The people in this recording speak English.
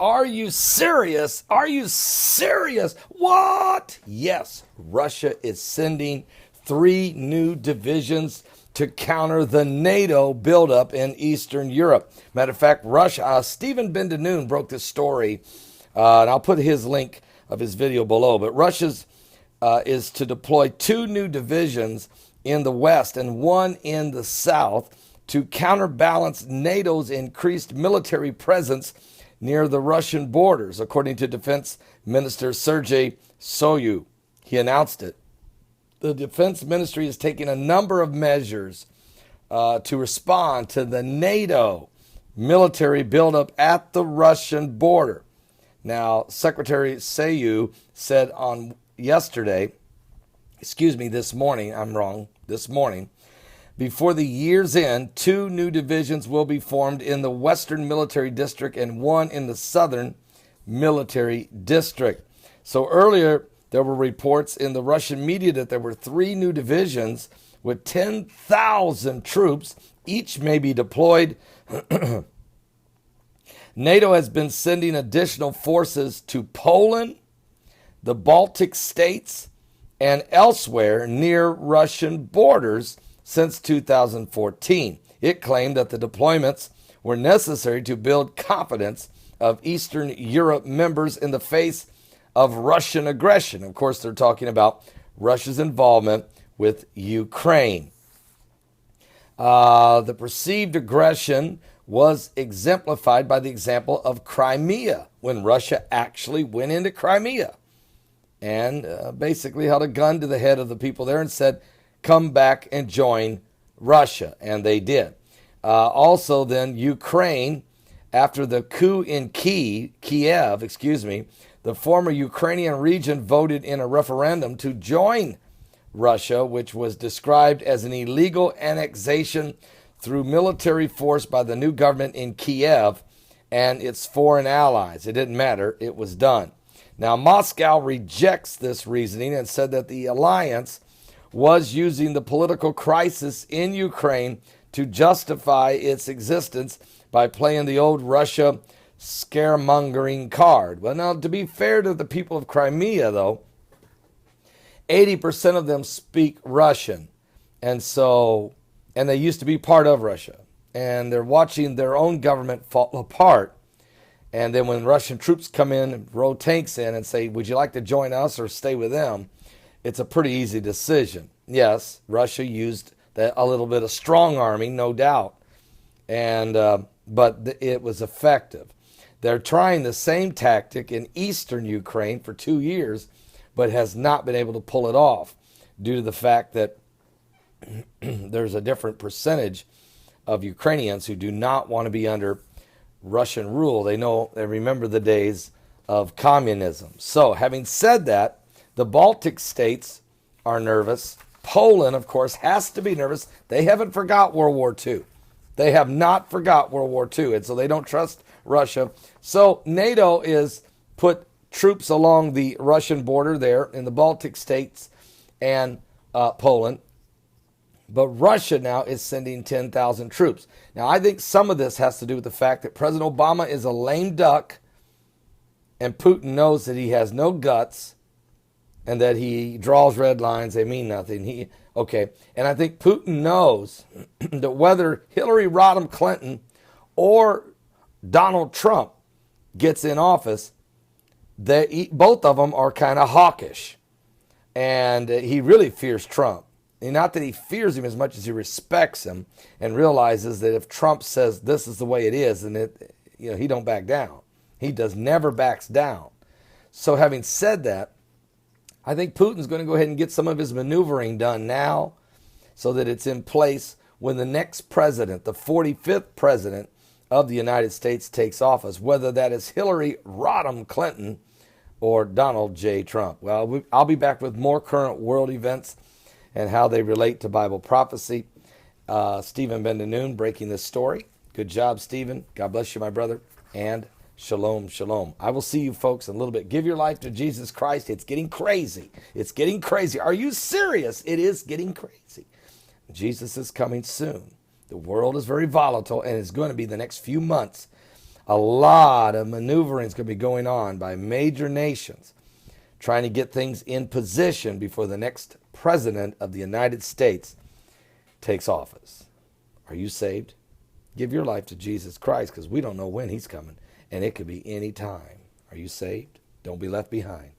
Are you serious? Are you serious? What? Yes, Russia is sending 3 new divisions to counter the NATO buildup in Eastern Europe. Matter of fact, Russia, Stephen Ben-Danoon broke this story, and I'll put his link of his video below. But Russia's is to deploy 2 new divisions in the west and 1 in the south to counterbalance NATO's increased military presence near the Russian borders, according to Defense Minister Sergei Shoigu. He announced it. The Defense Ministry is taking a number of measures to respond to the NATO military buildup at the Russian border. Now, Secretary Shoigu said on this morning, before the year's end, 2 new divisions will be formed in the Western Military District and 1 in the Southern Military District. So earlier, there were reports in the Russian media that there were 3 new divisions with 10,000 troops. Each may be deployed. NATO has been sending additional forces to Poland, the Baltic states, and elsewhere near Russian borders since 2014. It claimed that the deployments were necessary to build confidence of Eastern Europe members in the face of Russian aggression. Of course, they're talking about Russia's involvement with Ukraine. The perceived aggression was exemplified by the example of Crimea, when Russia actually went into Crimea and basically held a gun to the head of the people there and said, come back and join Russia. And they did. Also then, Ukraine, after the coup in Kiev, the former Ukrainian region voted in a referendum to join Russia, which was described as an illegal annexation through military force by the new government in Kiev and its foreign allies. It didn't matter. It was done. Now, Moscow rejects this reasoning and said that the alliance was using the political crisis in Ukraine to justify its existence by playing the old Russia scaremongering card. Well, now, to be fair to the people of Crimea, though, 80% of them speak Russian. And they used to be part of Russia. And they're watching their own government fall apart. And then when Russian troops come in and roll tanks in and say, would you like to join us or stay with them? It's a pretty easy decision. Yes, Russia used a little bit of strong arming, no doubt. But it was effective. They're trying the same tactic in eastern Ukraine for 2 years, but has not been able to pull it off due to the fact that there's a different percentage of Ukrainians who do not want to be under Russian rule. They remember the days of communism. So, having said that, the Baltic states are nervous. Poland, of course, has to be nervous. They haven't forgot World War II. They have not forgot World War II, and so they don't trust Russia. So NATO is put troops along the Russian border there in the Baltic states and Poland. But Russia now is sending 10,000 troops. Now, I think some of this has to do with the fact that President Obama is a lame duck and Putin knows that he has no guts and that he draws red lines. They mean nothing. And I think Putin knows that whether Hillary Rodham Clinton or Donald Trump gets in office, both of them are kind of hawkish. And he really fears Trump. And not that he fears him as much as he respects him and realizes that if Trump says this is the way it is, then he don't back down. He never backs down. So having said that, I think Putin's going to go ahead and get some of his maneuvering done now so that it's in place when the next president, the 45th president of the United States, takes office, whether that is Hillary Rodham Clinton or Donald J. Trump. Well, I'll be back with more current world events and how they relate to Bible prophecy. Stephen Ben-Danoon breaking this story. Good job, Stephen. God bless you, my brother. And shalom, shalom. I will see you folks in a little bit. Give your life to Jesus Christ. It's getting crazy. It's getting crazy. Are you serious? It is getting crazy. Jesus is coming soon. The world is very volatile, and it's going to be the next few months A lot of maneuvering is going to be going on by major nations trying to get things in position before the next president of the United States takes office. Are you saved? Give your life to Jesus Christ, because we don't know when he's coming, and it could be any time. Are you saved? Don't be left behind.